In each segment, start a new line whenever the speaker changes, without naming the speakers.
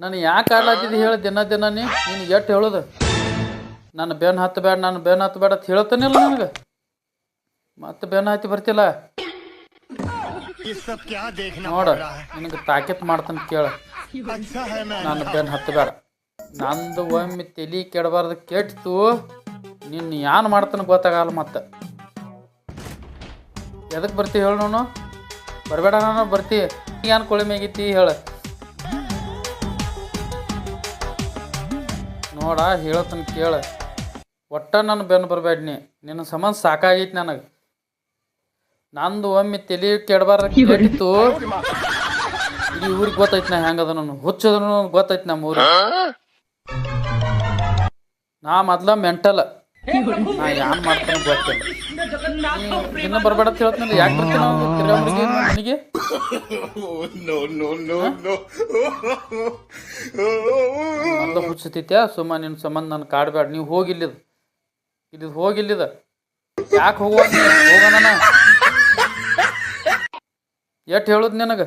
ನಾನು ಯಾಕೆ ಆಡ್ಲಾತಿದ್ದಿ ಹೇಳು ದಿನ ದಿನ ನೀನು ಎಷ್ಟು ಹೇಳೋದು ನನ್ನ ಬೆನ್ನು ಹತ್ತಬೇಡ ನಾನು ಬೆನ್ನು ಹತ್ತಬೇಡ ಅಂತ ಹೇಳ್ತಾನಿಲ್ಲ ನನಗೆ ಮತ್ತೆ ಬೆನ್ನು ಹತ್ತಿ ಬರ್ತಿಲ್ಲ ನೋಡ ನಿನಗೆ ತಾಕೀತ್ ಮಾಡ್ತಾನೆ ಕೇಳ ನಾನು ಬೆನ್ನು ಹತ್ತಬೇಡ ನಂದು ಒಮ್ಮೆ ತಲೆ ಕೆಡಬಾರ್ದು ಕೆಟ್ಟಿತು ನಿನ್ನ ಏನು ಮಾಡ್ತಾನೆ ಗೊತ್ತಾಗಲ್ಲ ಮತ್ತೆ ಎದಕ್ಕೆ ಬರ್ತಿ ಹೇಳು ನೋನು ಬರಬೇಡ ನಾನು ಬರ್ತಿ ಏನು ಕೊಳಿ ಮೇಗೈತಿ ಹೇಳು ನೋಡ ಹೇಳತನ ಕೇಳ ಒಟ್ಟ ನನ್ನ ಬೆನ್ನು ಬರಬೇಡ ನಿನ್ನ ಸಂಬಂಧ ಸಾಕಾಗೈತಿ ನನಗೆ ನಂದು ಒಮ್ಮೆ ತಲೆ ಕೆಡಬಾರ್ದು ಕೆಟ್ಟಿತ್ತು ಇಡೀ ಊರಿಗೆ ಗೊತ್ತೈತಿ ನಾ ಹೆಂಗದ ನಾನು ಹುಚ್ಚೋದ್ರೂ ಗೊತ್ತೈತಿ ನಮ್ಮ ಊರಿಗೆ ನಾ ಮೊದ್ಲ ಮೆಂಟಲ್ ನಾ ಏನು ಮಾಡ್ತಾನೆ ಗೊತ್ತಿಲ್ಲ ಇನ್ನು ಬರಬೇಡ ಅಂತ ಹೇಳ್ತೀನಿ ಯಾಕೆ ಬರ್ತೀನಿ ತಿರ್ಗಾಮರಿಗೆ ನನಗೆ ಮೊದ್ಲ ಹುಚ್ಚತೈತ್ಯಾ ಸುಮ್ಮ ನಿನ್ನ ಸಂಬಂಧ ನಾನು ಕಾಡಬೇಡ ನೀವು ಹೋಗಿಲ್ಲಿದ ಹೋಗಿಲ್ಲಿದ ಯಾಕೆ ಹೋಗೋಣ ಎಷ್ಟು ಹೇಳುದು ನಿನಗೆ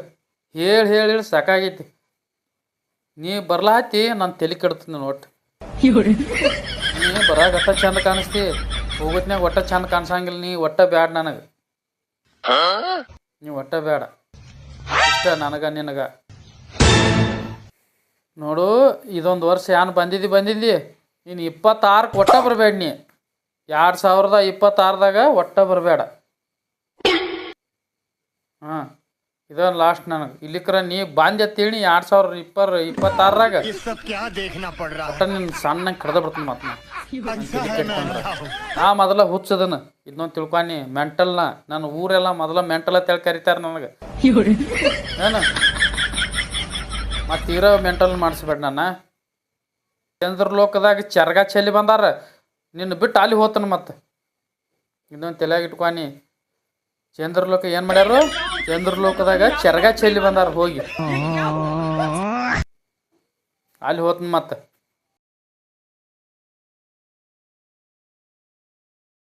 ಹೇಳಿ ಸಾಕಾಗೈತಿ ನೀ ಬರ್ಲಾತಿ ನಾನು ತಲೆ ಕೆಡ್ತೀನಿ ಒಟ್ಟು ನೀ ಬರಾಗ ಒಟ್ಟ ಚಂದ ಕಾಣಿಸ್ತಿ ಹೋಗೋತ್ನಾಗ ಒಟ್ಟ ಚಂದ ಕಾಣಿಸಂಗಿಲ್ಲ ನೀ ಒಟ್ಟ ಬ್ಯಾಡ ನನಗೆ ನೀ ಒಟ್ಟ ಬೇಡ ಇಷ್ಟ ನನಗ ನಿನಗ ನೋಡು ಇದೊಂದು ವರ್ಷ ಏನು ಬಂದಿದ್ದಿ ನೀನು 26ಕ್ಕೆ ಒಟ್ಟ ಬರಬೇಡ ನೀ 2026ದಾಗ ಒಟ್ಟ ಬರಬೇಡ ಹಾಂ ಇದೊಂದು ಲಾಸ್ಟ್ ನನಗೆ ಇಲ್ಲಿಕ್ರ ನೀ ಬಂದು ಅಂತೇಳಿ 2026ರಾಗ ಒಟ್ಟ ನಿನ್ನ ಸಣ್ಣ ಕಡ್ದ ಬರ್ತೀನಿ ಮತ್ತೆ ನಾ ಮೊದಲ ಹುಚ್ಚದನ ಇದನ್ನೊಂದು ತಿಳ್ಕೊನಿ ಮೆಂಟಲ್ನ ನನ್ನ ಊರೆಲ್ಲ ಮೊದಲ ಮೆಂಟಲ್ ಅಂತೇಳಿ ಕರೀತಾರೆ ನನಗೆ ಏನು ಮತ್ತು ಇರೋ ಮೆಂಟಲ್ ಮಾಡಿಸ್ಬೇಡ ನನ್ನ ಚಂದ್ರಲೋಕದಾಗ ಚರ್ಗ ಚೆಲ್ಲಿ ಬಂದಾರ ನಿನ್ನ ಬಿಟ್ಟು ಅಲ್ಲಿ ಹೋತನ ಮತ್ತೆ ಇದೊಂದು ತಲೆಯಾಗ ಇಟ್ಕೊನಿ ಚಂದ್ರಲೋಕ ಏನು ಮಾಡ್ಯಾರು ಚಂದ್ರಲೋಕದಾಗ ಚರ್ಗ ಚೆಲ್ಲಿ ಬಂದಾರ ಹೋಗಿ ಅಲ್ಲಿ ಹೋತನ ಮತ್ತೆ